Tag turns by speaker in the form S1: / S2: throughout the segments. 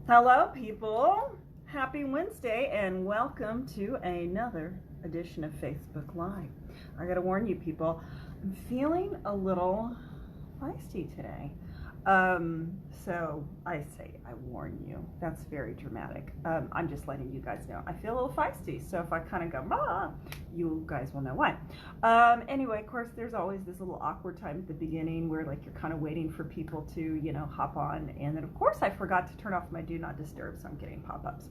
S1: Hello, people. Happy Wednesday and welcome to another edition of Facebook Live. I gotta warn you, people, I'm feeling a little feisty today. So I say I warn you. That's very dramatic. I'm just letting you guys know I feel a little feisty. So if I kind of go, ah, you guys will know why. Anyway, of course, there's always this little awkward time at the beginning where like you're kind of waiting for people to, hop on. And then of course I forgot to turn off my do not disturb, so I'm getting pop-ups.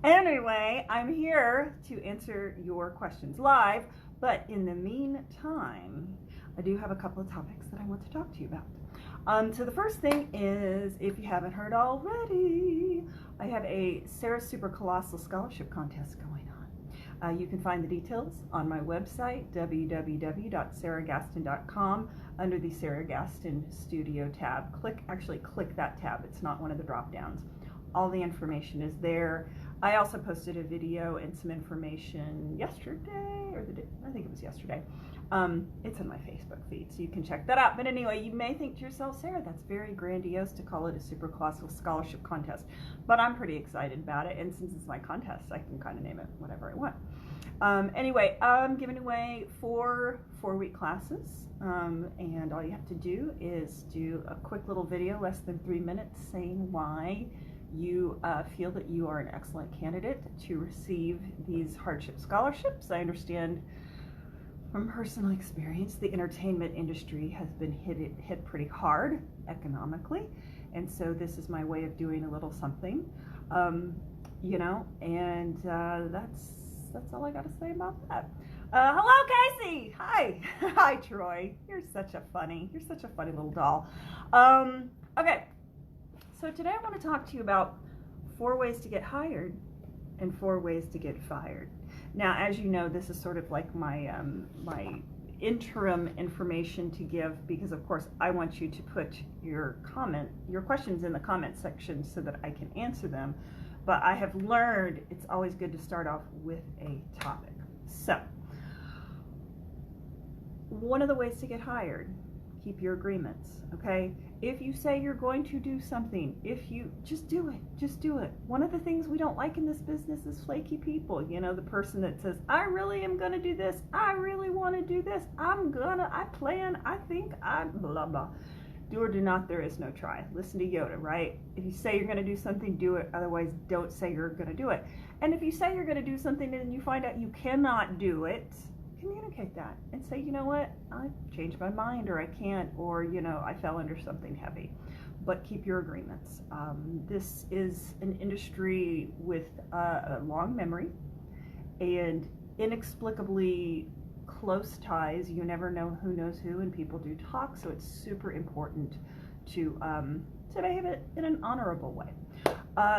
S1: Anyway, I'm here to answer your questions live. But in the meantime, I do have a couple of topics that I want to talk to you about. So the first thing is, if you haven't heard already, I have a Sarah Super Colossal Scholarship Contest going on. You can find the details on my website, www.sarahgaston.com, under the Sarah Gaston Studio tab. Click that tab. It's not one of the drop downs. All the information is there. I also posted a video and some information yesterday, I think it was yesterday. It's in my Facebook feed, so you can check that out. But anyway, you may think to yourself, Sarah, that's very grandiose to call it a Super Colossal Scholarship Contest. But I'm pretty excited about it, and since it's my contest, I can kind of name it whatever I want. Anyway, I'm giving away 4 4-week classes, and all you have to do is do a quick little video, less than 3 minutes, saying why you feel that you are an excellent candidate to receive these hardship scholarships. I understand from personal experience, the entertainment industry has been hit pretty hard economically, and so this is my way of doing a little something, and that's all I got to say about that. Hello, Casey. Hi. Hi, Troy. You're such a funny little doll. Okay, so today I want to talk to you about 4 ways to get hired and 4 ways to get fired. Now, as you know, this is sort of like my my interim information to give, because of course I want you to put your questions in the comment section so that I can answer them. But I have learned it's always good to start off with a topic. So, one of the ways to get hired, keep your agreements, okay? If you say you're going to do something, just do it. One of the things we don't like in this business is flaky people. The person that says, I really am going to do this. I really want to do this. I plan, I think, blah, blah. Do or do not, there is no try. Listen to Yoda, right? If you say you're going to do something, do it. Otherwise, don't say you're going to do it. And if you say you're going to do something and you find out you cannot do it, communicate that and say, you know what, I changed my mind, or I can't, or I fell under something heavy. But keep your agreements. This is an industry with a long memory and inexplicably close ties. You never know who knows who, and people do talk, so it's super important to behave it in an honorable way.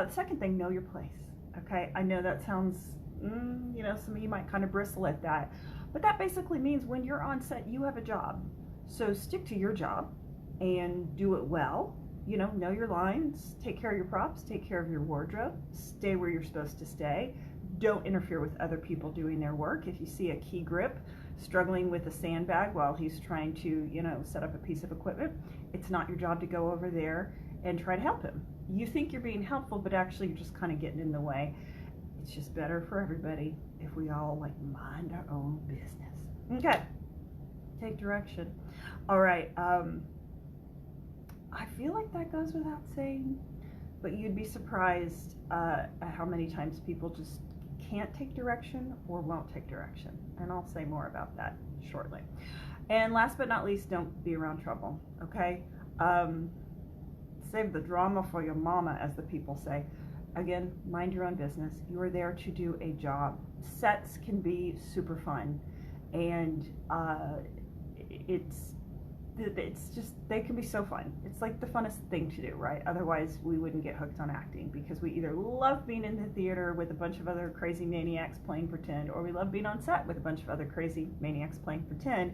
S1: Second thing, know your place. Okay, I know that sounds, some of you might kind of bristle at that. But that basically means when you're on set, you have a job. So stick to your job and do it well. Know your lines, take care of your props, take care of your wardrobe, stay where you're supposed to stay. Don't interfere with other people doing their work. If you see a key grip struggling with a sandbag while he's trying to, set up a piece of equipment, it's not your job to go over there and try to help him. You think you're being helpful, but actually you're just kind of getting in the way. It's just better for everybody if we all mind our own business. Okay, take direction. All right, I feel like that goes without saying, but you'd be surprised at how many times people just can't take direction or won't take direction. And I'll say more about that shortly. And last but not least, don't be around trouble, okay? Save the drama for your mama, as the people say. Again, mind your own business. You are there to do a job. Sets can be super fun, and they can be so fun. It's like the funnest thing to do, right? Otherwise, we wouldn't get hooked on acting, because we either love being in the theater with a bunch of other crazy maniacs playing pretend, or we love being on set with a bunch of other crazy maniacs playing pretend.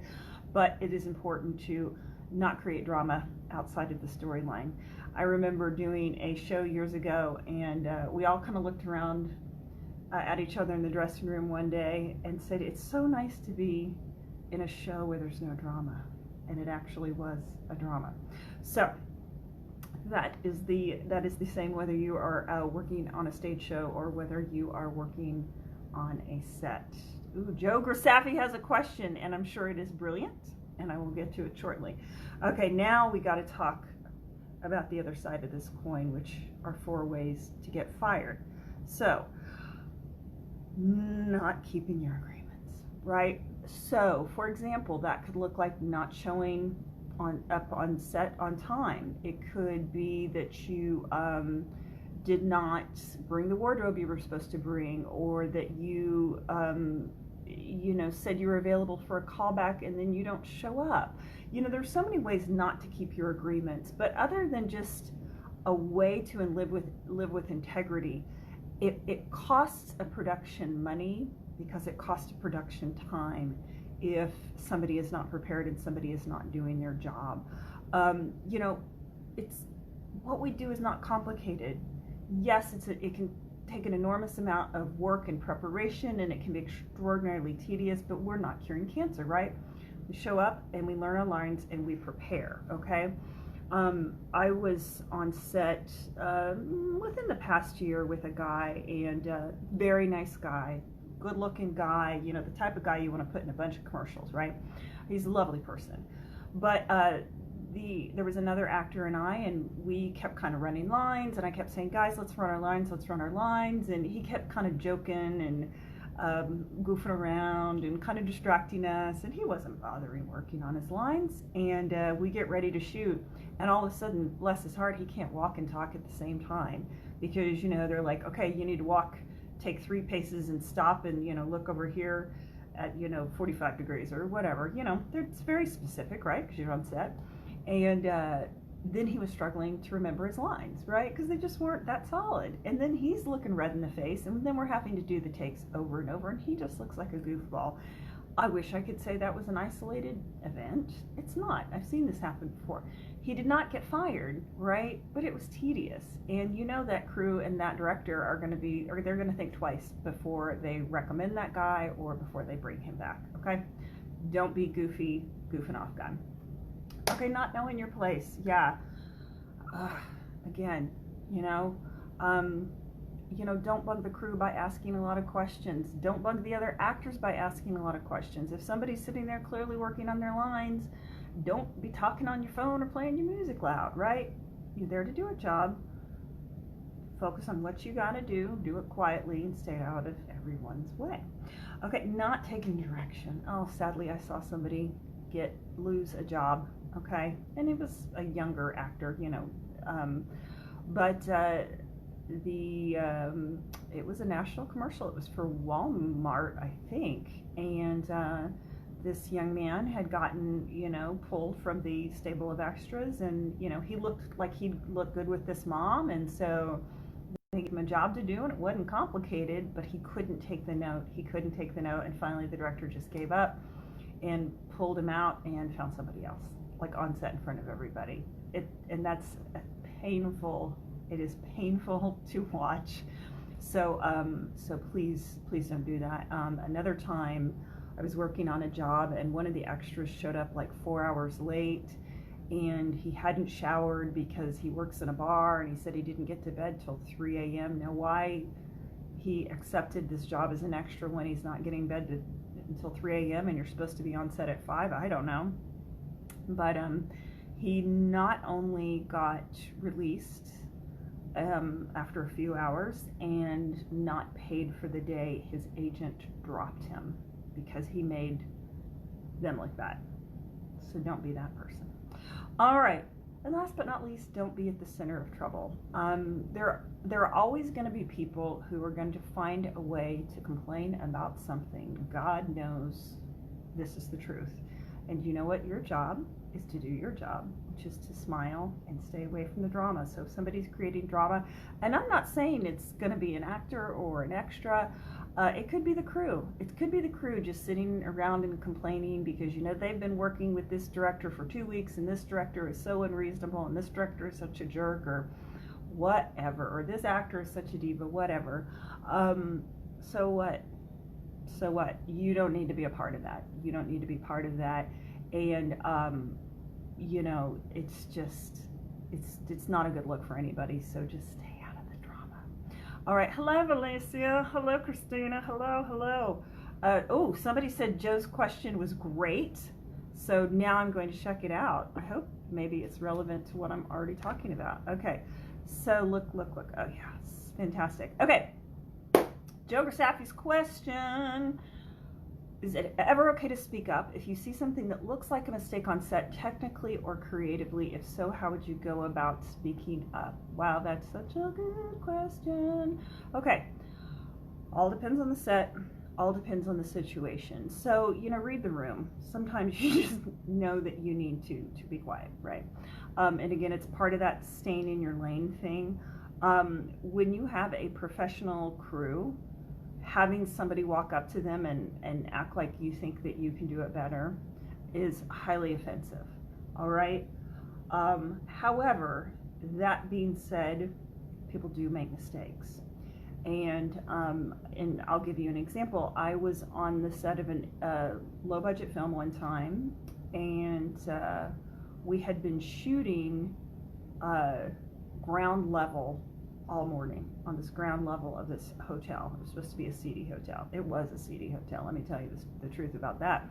S1: But it is important to not create drama outside of the storyline. I remember doing a show years ago, and we all kind of looked around at each other in the dressing room one day and said, it's so nice to be in a show where there's no drama. And it actually was a drama. So That is the same whether you are working on a stage show or whether you are working on a set. Ooh, Joe Grisafi has a question, and I'm sure it is brilliant, and I will get to it shortly. Okay, now we got to talk about the other side of this coin, which are 4 ways to get fired. So, not keeping your agreements, right? So, for example, that could look like not showing up on set on time. It could be that you did not bring the wardrobe you were supposed to bring, or that you said you were available for a callback and then you don't show up. There's so many ways not to keep your agreements, but other than just a way to live with integrity, it costs a production money because it costs a production time if somebody is not prepared and somebody is not doing their job. It's what we do is not complicated. Yes, it can take an enormous amount of work and preparation, and it can be extraordinarily tedious, but we're not curing cancer, right? We show up and we learn our lines and we prepare, okay? I was on set within the past year with a guy, and very nice guy, good looking guy, the type of guy you want to put in a bunch of commercials, right? He's a lovely person. But there was another actor and we kept kind of running lines, and I kept saying, guys, let's run our lines, and he kept kind of joking and goofing around and kind of distracting us, and he wasn't bothering working on his lines. And we get ready to shoot, and all of a sudden, bless his heart, he can't walk and talk at the same time, because they're like, okay, you need to walk, take 3 paces and stop, and look over here at 45 degrees or whatever. It's very specific, right? Because you're on set. And then he was struggling to remember his lines, right? Because they just weren't that solid. And then he's looking red in the face, and then we're having to do the takes over and over, and he just looks like a goofball. I wish I could say that was an isolated event. It's not. I've seen this happen before. He did not get fired, right? But it was tedious. And that crew and that director they're going to think twice before they recommend that guy or before they bring him back, okay? Don't be goofing off guy. Okay, not knowing your place. Yeah. Again, don't bug the crew by asking a lot of questions. Don't bug the other actors by asking a lot of questions. If somebody's sitting there clearly working on their lines, don't be talking on your phone or playing your music loud, right? You're there to do a job. Focus on what you gotta do it quietly, and stay out of everyone's way. Okay, not taking direction. Oh, sadly, I saw somebody lose a job, okay? And it was a younger actor, but it was a national commercial. It was for Walmart, I think, and this young man had gotten, pulled from the stable of extras, and he looked like he'd look good with this mom, and so they gave him a job to do, and it wasn't complicated, but he couldn't take the note. And finally the director just gave up and pulled him out and found somebody else, like on set in front of everybody. And that's painful. It is painful to watch. So please don't do that. Another time, I was working on a job, and one of the extras showed up like 4 hours late, and he hadn't showered because he works in a bar, and he said he didn't get to bed till 3 a.m. Now, why he accepted this job as an extra when he's not getting bed until 3 a.m. and you're supposed to be on set at 5, I don't know. But he not only got released after a few hours and not paid for the day, his agent dropped him because he made them look bad. So don't be that person. All right, and last but not least, don't be at the center of trouble. There are always going to be people who are going to find a way to complain about something. God knows this is the truth. And you know what? Your job is to do your job, which is to smile and stay away from the drama. So if somebody's creating drama, and I'm not saying it's going to be an actor or an extra, it could be the crew. It could be the crew just sitting around and complaining because they've been working with this director for 2 weeks, and this director is so unreasonable, and this director is such a jerk, or whatever, or this actor is such a diva, whatever. So what? You don't need to be a part of that. You don't need to be part of that. And it's just, it's not a good look for anybody. So just stay out of the drama. All right. Hello, Valencia. Hello, Christina. Hello. Oh, somebody said Joe's question was great. So now I'm going to check it out. I hope maybe it's relevant to what I'm already talking about. Okay. So look. Oh yeah, it's fantastic. Okay. Joe Grasaffi's question. Is it ever okay to speak up if you see something that looks like a mistake on set, technically or creatively? If so, how would you go about speaking up? Wow, that's such a good question. Okay, all depends on the set, all depends on the situation. So, read the room. Sometimes you just know that you need to be quiet, right? And again, it's part of that staying in your lane thing. When you have a professional crew, having somebody walk up to them and act like you think that you can do it better is highly offensive, all right? However, that being said, people do make mistakes. And I'll give you an example. I was on the set of a low-budget film one time, and we had been shooting ground level all morning on this ground level of this hotel. It was supposed to be a seedy hotel. It was a seedy hotel, let me tell you the truth about that.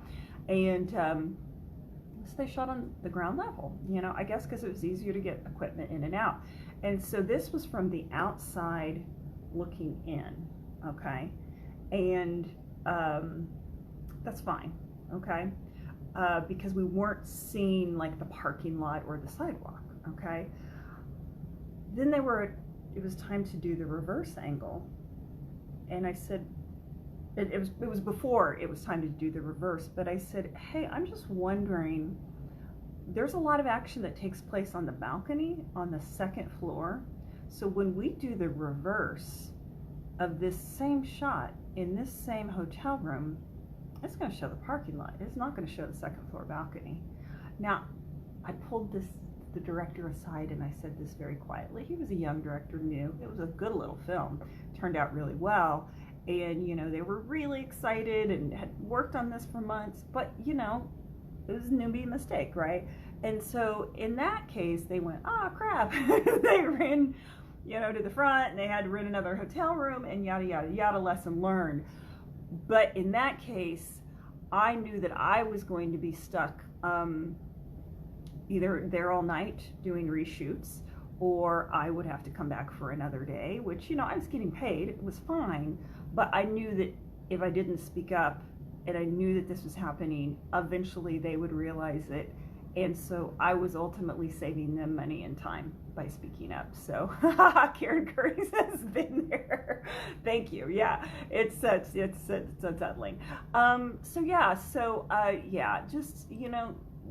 S1: And so they shot on the ground level, I guess because it was easier to get equipment in and out. And so this was from the outside looking in, okay? And that's fine, okay? Because we weren't seeing like the parking lot or the sidewalk, okay? Then it was time to do the reverse angle, and I said, it was before it was time to do the reverse, but I said, hey, I'm just wondering, there's a lot of action that takes place on the balcony on the second floor, so when we do the reverse of this same shot in this same hotel room, it's going to show the parking lot. It's not going to show the second floor balcony. Now, I pulled the director aside and I said this very quietly. He was a young director, new. It was a good little film. Turned out really well. And, they were really excited and had worked on this for months. But, it was a newbie mistake, right? And so in that case, they went, oh, crap. They ran, to the front and they had to rent another hotel room and yada, yada, yada, lesson learned. But in that case, I knew that I was going to be stuck either there all night doing reshoots, or I would have to come back for another day, which, I was getting paid, it was fine, but I knew that if I didn't speak up, and I knew that this was happening, eventually they would realize it, and so I was ultimately saving them money and time by speaking up. So Karen Curry has been there. Thank you. Yeah, it's unsettling. Just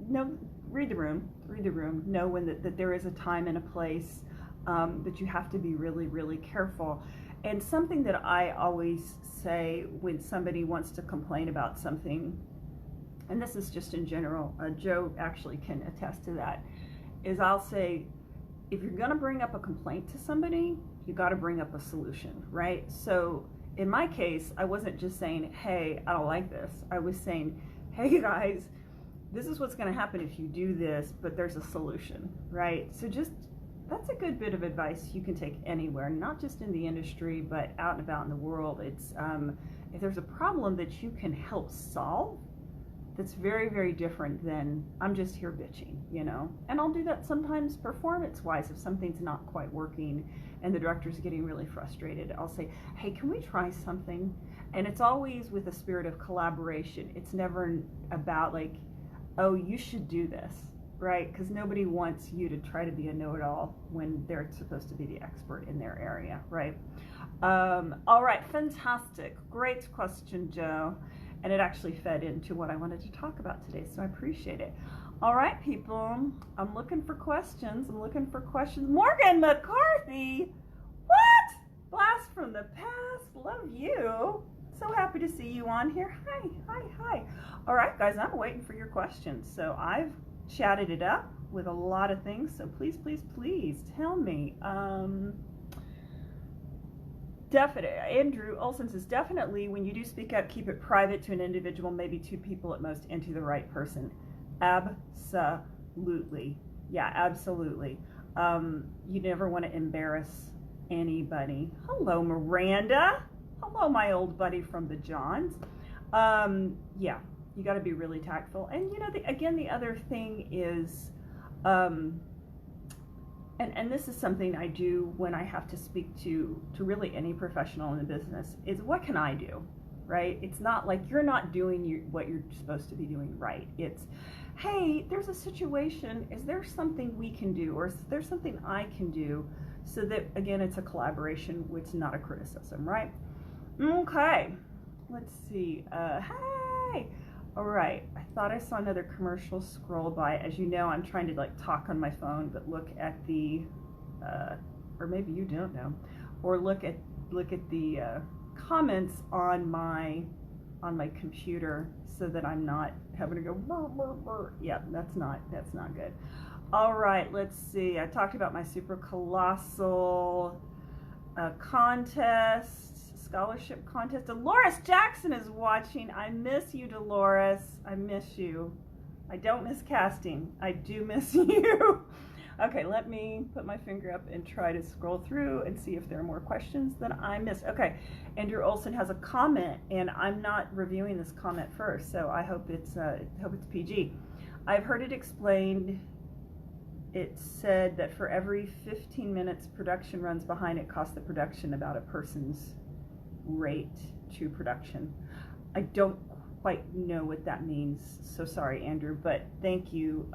S1: no. Read the room, know when that there is a time and a place, that you have to be really, really careful. And something that I always say when somebody wants to complain about something, and this is just in general, Joe actually can attest to that, is I'll say, if you're gonna bring up a complaint to somebody, you gotta bring up a solution, right? So in my case, I wasn't just saying, hey, I don't like this. I was saying, hey guys, this is what's going to happen if you do this, but there's a solution, right? So that's a good bit of advice you can take anywhere, not just in the industry, but out and about in the world. It's, if there's a problem that you can help solve, that's very, very different than I'm just here bitching, And I'll do that sometimes performance-wise if something's not quite working and the director's getting really frustrated. I'll say, hey, can we try something? And it's always with a spirit of collaboration. It's never about like, oh, you should do this, right? Because nobody wants you to try to be a know-it-all when they're supposed to be the expert in their area, right? All right, fantastic. Great question, Joe. And it actually fed into what I wanted to talk about today, so I appreciate it. All right, people, I'm looking for questions. Morgan McCarthy, what? Blast from the past, love you. So happy to see you on here. Hi. All right, guys, I'm waiting for your questions. So I've chatted it up with a lot of things. So please tell me. Andrew Olson says, definitely when you do speak up, keep it private to an individual, maybe two people at most, and to the right person. Absolutely. Yeah, absolutely. You never want to embarrass anybody. Hello, Miranda. Hello, my old buddy from the Johns. Yeah, you got to be really tactful. And the other thing is, and this is something I do when I have to speak to really any professional in the business, is what can I do, right? It's not like you're not doing what you're supposed to be doing right. It's, hey, there's a situation. Is there something we can do, or is there something I can do, so that, again, it's a collaboration, it's not a criticism, right? Okay, let's see. Hey, all right. I thought I saw another commercial scroll by. As you know, I'm trying to talk on my phone, but look at the, or maybe you don't know, or look at the comments on my computer, so that I'm not having to go burr, burr, burr. Yeah, that's not good. All right, let's see. I talked about my Super Colossal contest, scholarship contest. Dolores Jackson is watching. I miss you, Dolores. I miss you. I don't miss casting. I do miss you. Okay, let me put my finger up and try to scroll through and see if there are more questions that I missed. Okay, Andrew Olson has a comment, and I'm not reviewing this comment first, so I hope it's PG. I've heard it explained. It said that for every 15 minutes production runs behind, it costs the production about a person's rate to production. I don't quite know what that means, so sorry, Andrew, but thank you.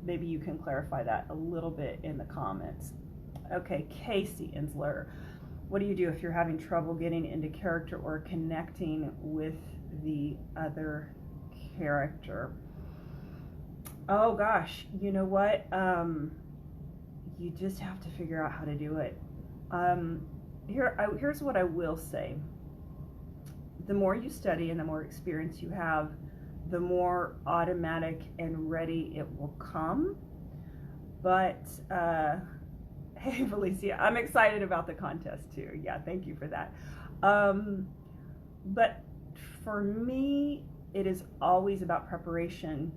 S1: Maybe you can clarify that a little bit in the comments. Okay, Casey Insler, what do you do if you're having trouble getting into character or connecting with the other character? Oh gosh, you know what? You just have to figure out how to do it. Here's what I will say. The more you study and the more experience you have, the more automatic and ready it will come. But, hey, Felicia, I'm excited about the contest too. Yeah, thank you for that. But for me, it is always about preparation.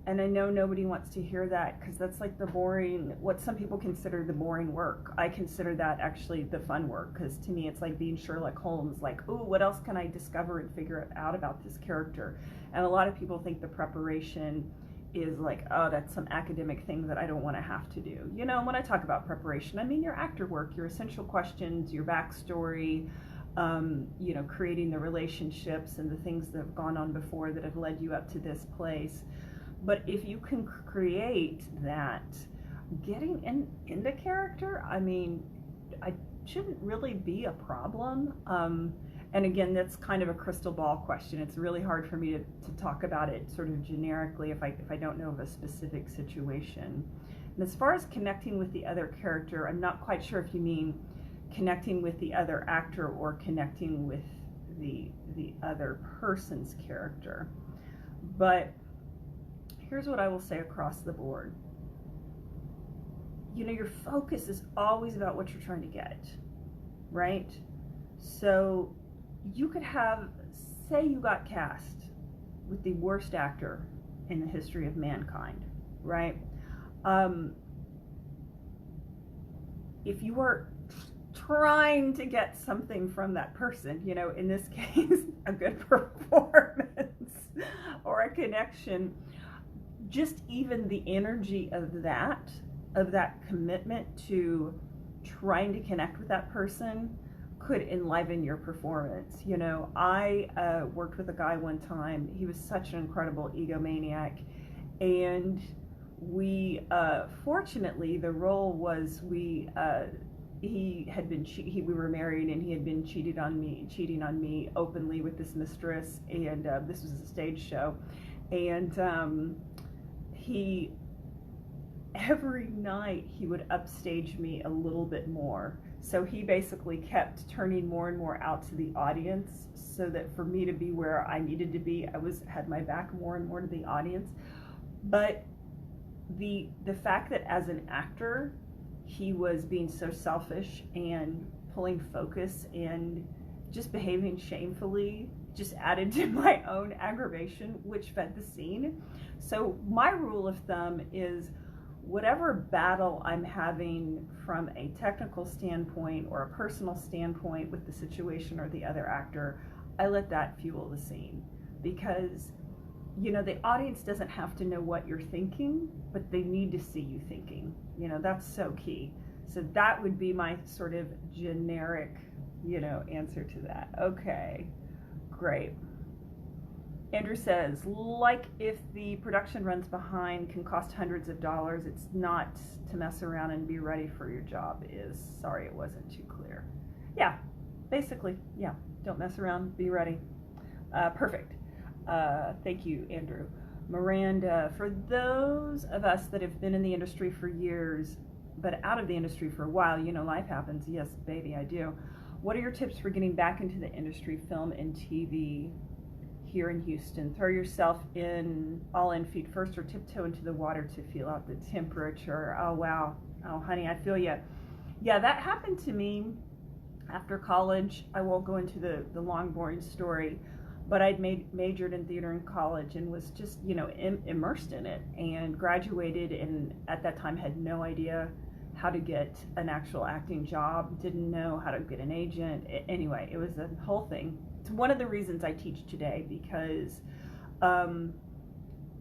S1: And I know nobody wants to hear that, because that's like the boring, what some people consider the boring work. I consider that actually the fun work, because to me it's like being Sherlock Holmes, like, ooh, what else can I discover and figure out about this character? And a lot of people think the preparation is like, oh, that's some academic thing that I don't want to have to do. You know, when I talk about preparation, I mean your actor work, your essential questions, your backstory, you know, creating the relationships and the things that have gone on before that have led you up to this place. But if you can create that, getting into character, I mean, I shouldn't really be a problem. And again, that's kind of a crystal ball question. It's really hard for me to talk about it sort of generically if I don't know of a specific situation. And as far as connecting with the other character, I'm not quite sure if you mean connecting with the other actor or connecting with the other person's character. But here's what I will say across the board. You know, your focus is always about what you're trying to get, right? So you could have, say you got cast with the worst actor in the history of mankind, right? If you are trying to get something from that person, you know, in this case, a good performance or a connection, just even the energy of that commitment to trying to connect with that person could enliven your performance. You know, I worked with a guy one time. He was such an incredible egomaniac, and we fortunately the role was we were married, and he had been cheating on me openly with this mistress, and this was a stage show, and he, every night he would upstage me a little bit more. So he basically kept turning more and more out to the audience, so that for me to be where I needed to be, I had my back more and more to the audience. But the fact that as an actor, he was being so selfish and pulling focus and just behaving shamefully just added to my own aggravation, which fed the scene. So my rule of thumb is, whatever battle I'm having from a technical standpoint or a personal standpoint with the situation or the other actor, I let that fuel the scene. Because, you know, the audience doesn't have to know what you're thinking, but they need to see you thinking. You know, that's so key. So that would be my sort of generic, you know, answer to that. Okay, great. Andrew says, like if the production runs behind can cost hundreds of dollars, it's not to mess around and be ready for your job is. Sorry, it wasn't too clear. Yeah, basically, yeah, don't mess around, be ready. Perfect. Thank you, Andrew. Miranda, for those of us that have been in the industry for years, but out of the industry for a while, you know, life happens. Yes, baby, I do. What are your tips for getting back into the industry, film and TV here in Houston? Throw yourself in, all in feet first, or tiptoe into the water to feel out the temperature. Oh, wow. Oh, honey, I feel you. Yeah, that happened to me after college. I won't go into the long, boring story, but I'd majored in theater in college and was just, you know, immersed in it, and graduated, and at that time had no idea how to get an actual acting job, didn't know how to get an agent. Anyway, it was a whole thing. It's one of the reasons I teach today, because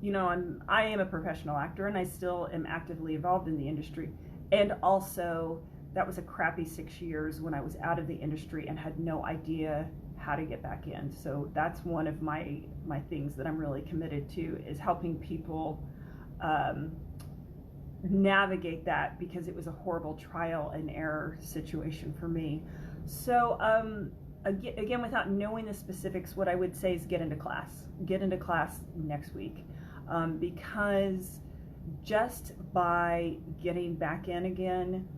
S1: you know, I am a professional actor, and I still am actively involved in the industry. And also, that was a crappy 6 years when I was out of the industry and had no idea how to get back in. So that's one of my things that I'm really committed to, is helping people navigate that, because it was a horrible trial and error situation for me. So again, without knowing the specifics, what I would say is get into class next week, because just by getting back in again,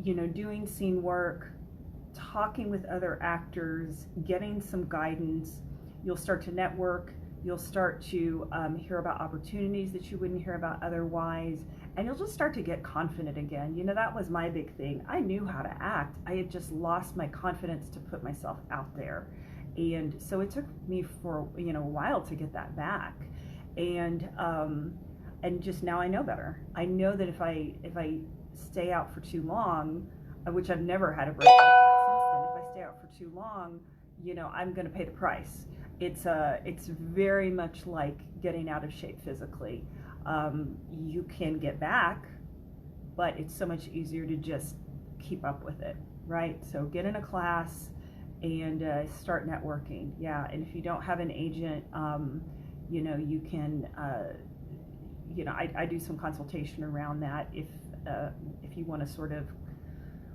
S1: you know, doing scene work, talking with other actors, getting some guidance, you'll start to network, you'll start to hear about opportunities that you wouldn't hear about otherwise, and you'll just start to get confident again. You know, that was my big thing. I knew how to act. I had just lost my confidence to put myself out there. And so it took me for, you know, a while to get that back. And just now I know better. I know that if I stay out for too long, which I've never had a break like that since then, if I stay out for too long, you know, I'm going to pay the price. It's very much like getting out of shape physically. You can get back, but it's so much easier to just keep up with it, right? So get in a class and start networking. Yeah, and if you don't have an agent, you know, you can, you know, I do some consultation around that. If you want to sort of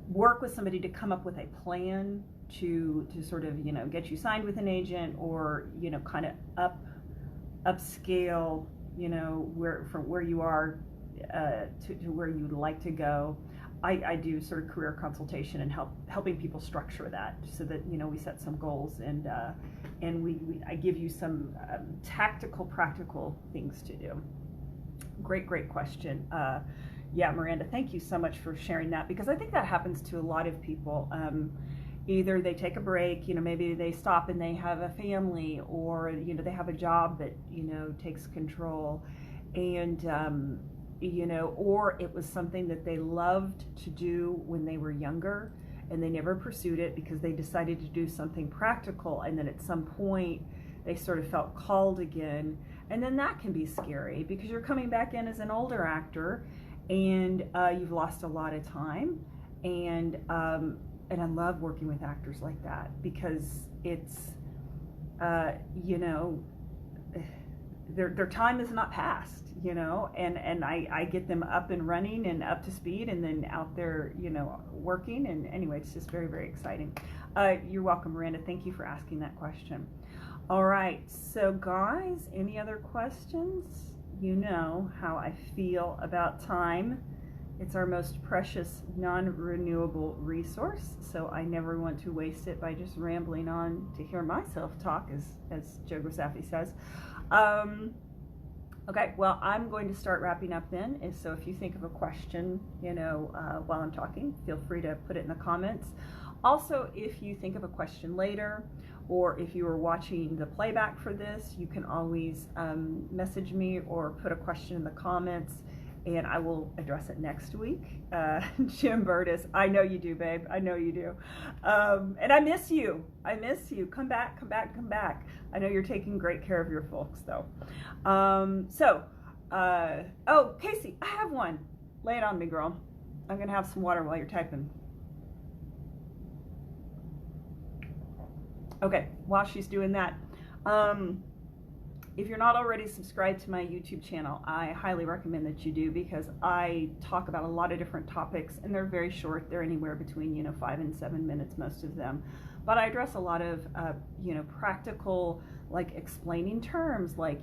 S1: work with somebody to come up with a plan to sort of, you know, get you signed with an agent, or, you know, kind of upscale, you know, from where you are to where you'd like to go. I do sort of career consultation and helping people structure that, so that, you know, we set some goals, and I give you some tactical, practical things to do. Great question. Yeah, Miranda, thank you so much for sharing that, because I think that happens to a lot of people. Either they take a break, you know, maybe they stop and they have a family, or, you know, they have a job that, you know, takes control, and, you know, or it was something that they loved to do when they were younger, and they never pursued it because they decided to do something practical, and then at some point they sort of felt called again. And then that can be scary, because you're coming back in as an older actor, and you've lost a lot of time. And I love working with actors like that, because it's, you know, their time is not past, you know, and I get them up and running and up to speed, and then out there, you know, working. And anyway, it's just very, very exciting. You're welcome, Miranda. Thank you for asking that question. All right, so guys, any other questions? You know how I feel about time. It's our most precious, non-renewable resource, so I never want to waste it by just rambling on to hear myself talk, as Joe Grassafi says. Okay, well, I'm going to start wrapping up then, and so if you think of a question, you know, while I'm talking, feel free to put it in the comments. Also, if you think of a question later, or if you are watching the playback for this, you can always message me or put a question in the comments, and I will address it next week. Jim Burtis, I know you do, babe. I know you do. And I miss you. I miss you. Come back, come back, come back. I know you're taking great care of your folks, though. Oh, Casey, I have one. Lay it on me, girl. I'm going to have some water while you're typing. Okay, while she's doing that, if you're not already subscribed to my YouTube channel, I highly recommend that you do, because I talk about a lot of different topics, and they're very short. They're anywhere between 5 and 7 minutes, most of them. But I address a lot of practical, like explaining terms, like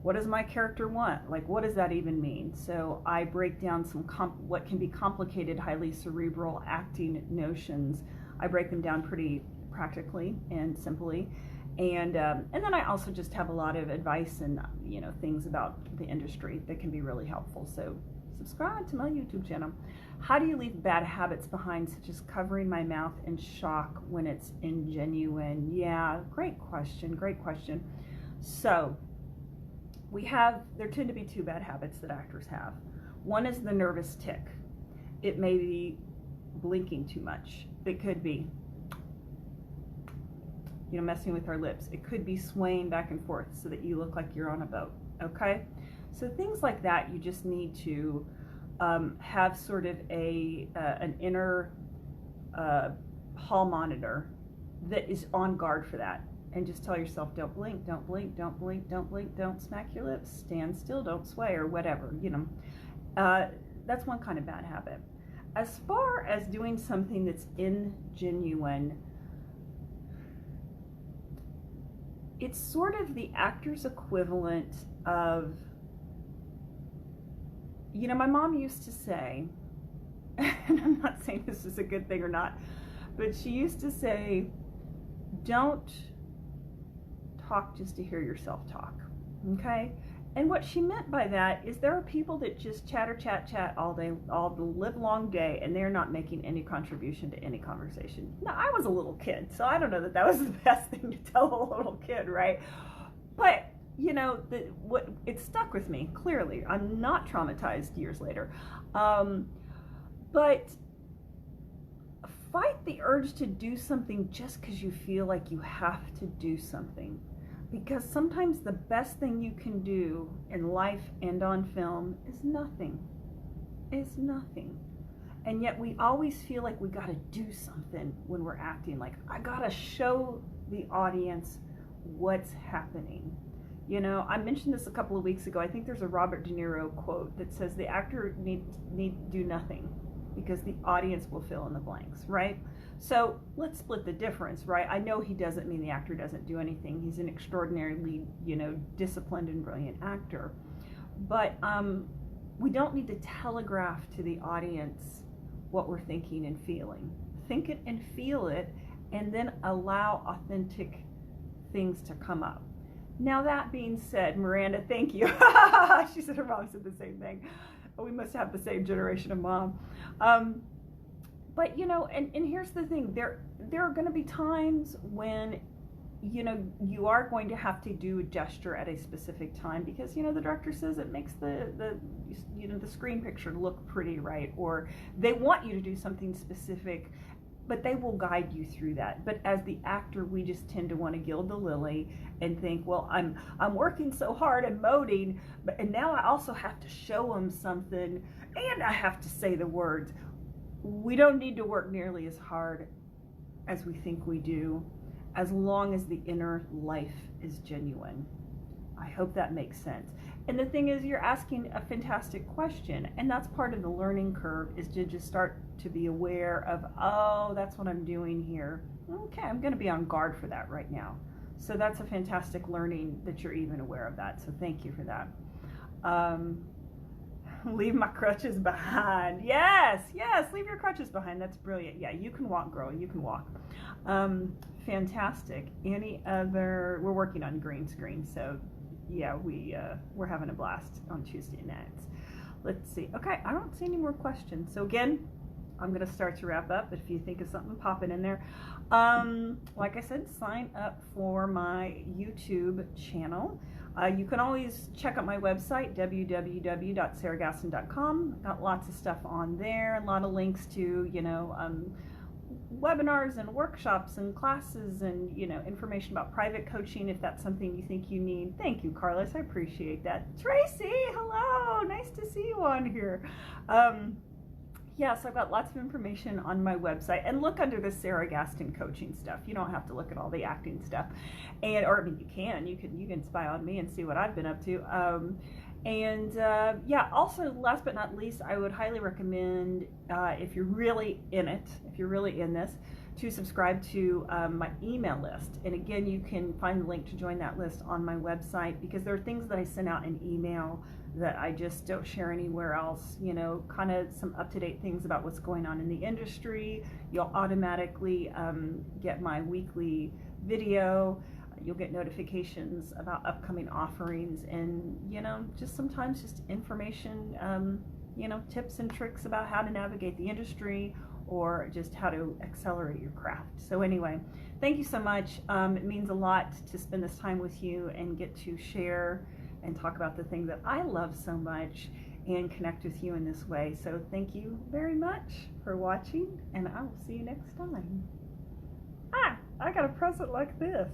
S1: what does my character want? Like, what does that even mean? So I break down some what can be complicated, highly cerebral acting notions. I break them down pretty practically and simply, and then I also just have a lot of advice and things about the industry that can be really helpful. So subscribe to my YouTube channel. How do you leave bad habits behind, such as covering my mouth in shock when it's ingenuine? Yeah, great question, great question. So there tend to be 2 bad habits that actors have. One is the nervous tic. It may be blinking too much. It could be messing with our lips. It could be swaying back and forth so that you look like you're on a boat, okay? So things like that, you just need to have sort of an inner hall monitor that is on guard for that. And just tell yourself, don't blink, don't blink, don't blink, don't blink, don't smack your lips, stand still, don't sway, or whatever, That's one kind of bad habit. As far as doing something that's ingenuine, it's sort of the actor's equivalent of, my mom used to say, and I'm not saying this is a good thing or not, but she used to say, don't talk just to hear yourself talk, okay? And what she meant by that is there are people that just chat all the live long day, and they're not making any contribution to any conversation. Now, I was a little kid, so I don't know that was the best thing to tell a little kid, right? But it stuck with me, clearly. I'm not traumatized years later. But fight the urge to do something just because you feel like you have to do something. Because sometimes the best thing you can do in life and on film is nothing. It's nothing. And yet we always feel like we gotta do something when we're acting. Like, I gotta show the audience what's happening. I mentioned this a couple of weeks ago. I think there's a Robert De Niro quote that says the actor need do nothing because the audience will fill in the blanks, right? So let's split the difference, right? I know he doesn't mean the actor doesn't do anything. He's an extraordinarily, disciplined and brilliant actor. But we don't need to telegraph to the audience what we're thinking and feeling. Think it and feel it, and then allow authentic things to come up. Now, that being said, Miranda, thank you. She said her mom said the same thing. We must have the same generation of mom. But and here's the thing, there are going to be times when you are going to have to do a gesture at a specific time because the director says it makes the screen picture look pretty, right? Or they want you to do something specific, but they will guide you through that. But as the actor, we just tend to want to gild the lily and think, well, I'm working so hard and emoting, and now I also have to show them something, and I have to say the words. We don't need to work nearly as hard as we think we do, as long as the inner life is genuine. I hope that makes sense. And the thing is, you're asking a fantastic question, and that's part of the learning curve, is to just start to be aware of, oh, that's what I'm doing here. Okay, I'm going to be on guard for that right now. So that's a fantastic learning that you're even aware of that. So thank you for that. Leave my crutches behind. Yes, leave your crutches behind. That's brilliant. Yeah, you can walk, girl. You can walk. Fantastic. Any other? We're working on green screen, so yeah, we're having a blast on Tuesday nights. Let's see. Okay, I don't see any more questions. So again, I'm going to start to wrap up, but if you think of something, pop it in there. Like I said, sign up for my YouTube channel. You can always check out my website, www.sarahgaston.com. Got lots of stuff on there, a lot of links to, webinars and workshops and classes and, information about private coaching if that's something you think you need. Thank you, Carlos. I appreciate that. Tracy, hello. Nice to see you on here. Yes, I've got lots of information on my website, and look under the Sarah Gaston coaching stuff. You don't have to look at all the acting stuff, you can spy on me and see what I've been up to. Also, last but not least, I would highly recommend, if you're really in this, to subscribe to my email list. And again, you can find the link to join that list on my website, because there are things that I send out in email that I just don't share anywhere else, kind of some up-to-date things about what's going on in the industry. You'll automatically get my weekly video. You'll get notifications about upcoming offerings, and just sometimes just information, tips and tricks about how to navigate the industry, or just how to accelerate your craft. So anyway, thank you so much. It means a lot to spend this time with you and get to share and talk about the thing that I love so much and connect with you in this way. So thank you very much for watching, and I will see you next time. I gotta press it like this.